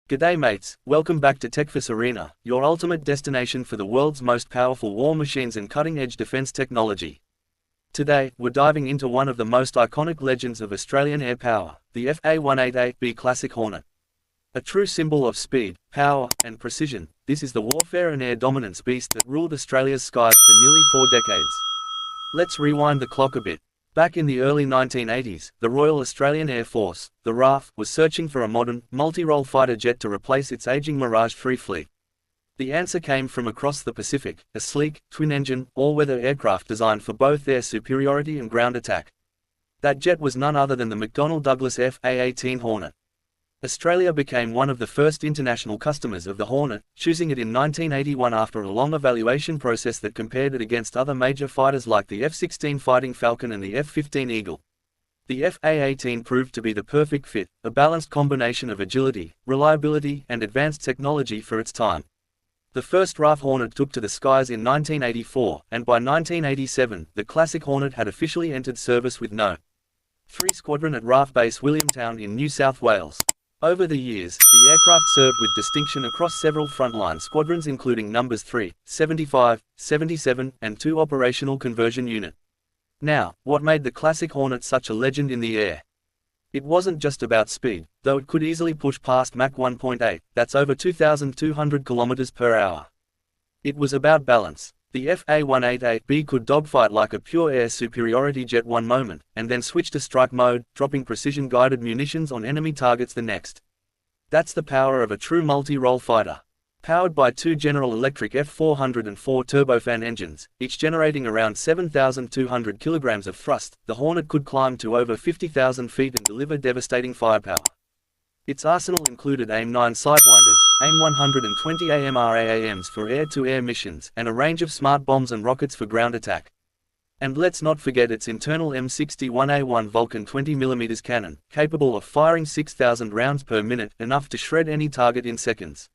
G'day mates, welcome back to TechForce Arena, your ultimate destination for the world's most powerful war machines and cutting-edge defense technology. Today, we're diving into one of the most iconic legends of Australian air power, the FA-188B Classic Hornet. A true symbol of speed, power, and precision, this is the warfare and air dominance beast that ruled Australia's skies for nearly 4 decades. Let's rewind the clock a bit. Back in the early 1980s, the Royal Australian Air Force, the RAAF, was searching for a modern, multi-role fighter jet to replace its aging Mirage 3 fleet. The answer came from across the Pacific, a sleek, twin-engine, all-weather aircraft designed for both air superiority and ground attack. That jet was none other than the McDonnell Douglas A-18 Hornet. Australia became one of the first international customers of the Hornet, choosing it in 1981 after a long evaluation process that compared it against other major fighters like the F-16 Fighting Falcon and the F-15 Eagle. The FA-18 proved to be the perfect fit, a balanced combination of agility, reliability, and advanced technology for its time. The first RAAF Hornet took to the skies in 1984, and by 1987, the Classic Hornet had officially entered service with No. 3 Squadron at RAAF Base Williamtown in New South Wales. Over the years, the aircraft served with distinction across several frontline squadrons including numbers 3, 75, 77, and 2 Operational Conversion Unit. Now, what made the Classic Hornet such a legend in the air? It wasn't just about speed, though it could easily push past Mach 1.8, that's over 2,200 km per hour. It was about balance. The FA-188B could dogfight like a pure air superiority jet one moment, and then switch to strike mode, dropping precision-guided munitions on enemy targets the next. That's the power of a true multi-role fighter. Powered by 2 General Electric F404 turbofan engines, each generating around 7,200 kilograms of thrust, the Hornet could climb to over 50,000 feet and deliver devastating firepower. Its arsenal included AIM-9 Sidewinders, AIM-120 AMRAAMs for air-to-air missions, and a range of smart bombs and rockets for ground attack. And let's not forget its internal M61A1 Vulcan 20mm cannon, capable of firing 6,000 rounds per minute, enough to shred any target in seconds.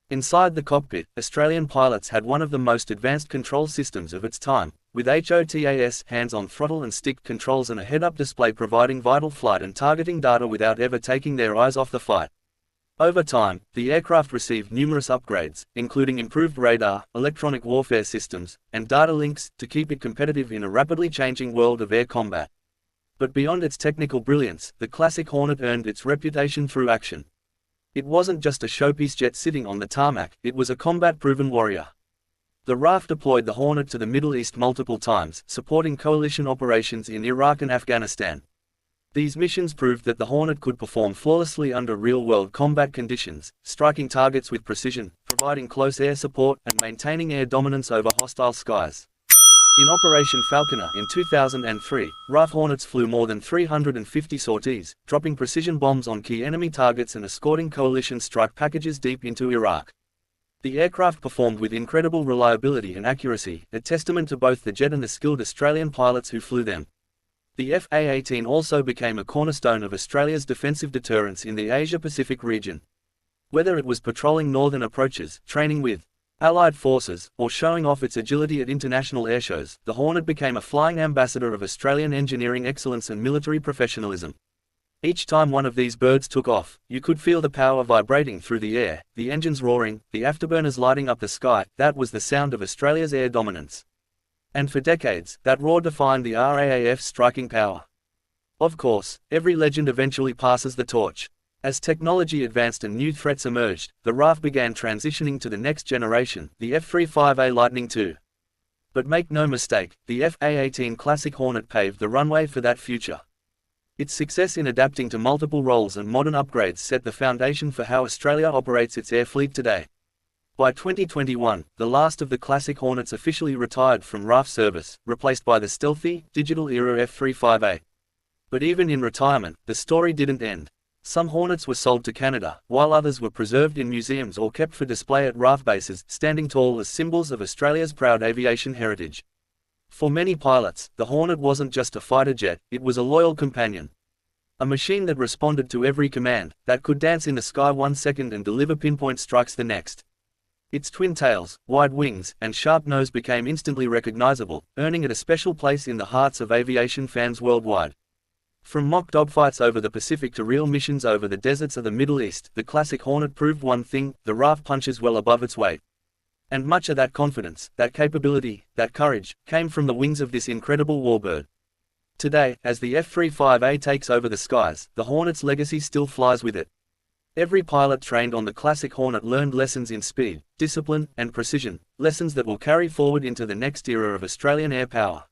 Inside the cockpit, Australian pilots had one of the most advanced control systems of its time, with HOTAS hands-on throttle and stick controls and a head-up display providing vital flight and targeting data without ever taking their eyes off the fight. Over time, the aircraft received numerous upgrades, including improved radar, electronic warfare systems, and data links, to keep it competitive in a rapidly changing world of air combat. But beyond its technical brilliance, the Classic Hornet earned its reputation through action. It wasn't just a showpiece jet sitting on the tarmac, it was a combat-proven warrior. The RAAF deployed the Hornet to the Middle East multiple times, supporting coalition operations in Iraq and Afghanistan. These missions proved that the Hornet could perform flawlessly under real-world combat conditions, striking targets with precision, providing close air support, and maintaining air dominance over hostile skies. In Operation Falconer in 2003, RAAF Hornets flew more than 350 sorties, dropping precision bombs on key enemy targets and escorting coalition strike packages deep into Iraq. The aircraft performed with incredible reliability and accuracy, a testament to both the jet and the skilled Australian pilots who flew them. The FA-18 also became a cornerstone of Australia's defensive deterrence in the Asia-Pacific region. Whether it was patrolling northern approaches, training with Allied forces, or showing off its agility at international airshows, the Hornet became a flying ambassador of Australian engineering excellence and military professionalism. Each time one of these birds took off, you could feel the power vibrating through the air, the engines roaring, the afterburners lighting up the sky. That was the sound of Australia's air dominance. And for decades, that roar defined the RAAF's striking power. Of course, every legend eventually passes the torch. As technology advanced and new threats emerged, the RAAF began transitioning to the next generation, the F-35A Lightning II. But make no mistake, the FA-18 Classic Hornet paved the runway for that future. Its success in adapting to multiple roles and modern upgrades set the foundation for how Australia operates its air fleet today. By 2021, the last of the Classic Hornets officially retired from RAAF service, replaced by the stealthy, digital-era F-35A. But even in retirement, the story didn't end. Some Hornets were sold to Canada, while others were preserved in museums or kept for display at RAAF bases, standing tall as symbols of Australia's proud aviation heritage. For many pilots, the Hornet wasn't just a fighter jet, it was a loyal companion. A machine that responded to every command, that could dance in the sky one second and deliver pinpoint strikes the next. Its twin tails, wide wings, and sharp nose became instantly recognizable, earning it a special place in the hearts of aviation fans worldwide. From mock dogfights over the Pacific to real missions over the deserts of the Middle East, the Classic Hornet proved one thing: the RAAF punches well above its weight. And much of that confidence, that capability, that courage, came from the wings of this incredible warbird. Today, as the F-35A takes over the skies, the Hornet's legacy still flies with it. Every pilot trained on the Classic Hornet learned lessons in speed, discipline, and precision, lessons that will carry forward into the next era of Australian air power.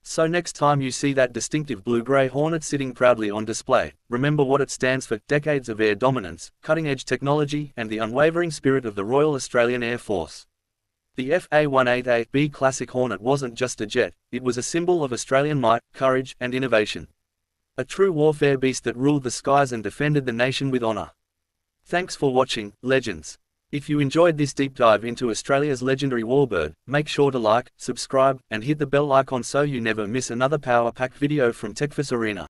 So next time you see that distinctive blue-grey Hornet sitting proudly on display, remember what it stands for: decades of air dominance, cutting-edge technology, and the unwavering spirit of the Royal Australian Air Force. The FA-18B Classic Hornet wasn't just a jet, it was a symbol of Australian might, courage, and innovation. A true warfare beast that ruled the skies and defended the nation with honour. Thanks for watching, legends. If you enjoyed this deep dive into Australia's legendary warbird, make sure to like, subscribe, and hit the bell icon so you never miss another power-packed video from TechForce Arena.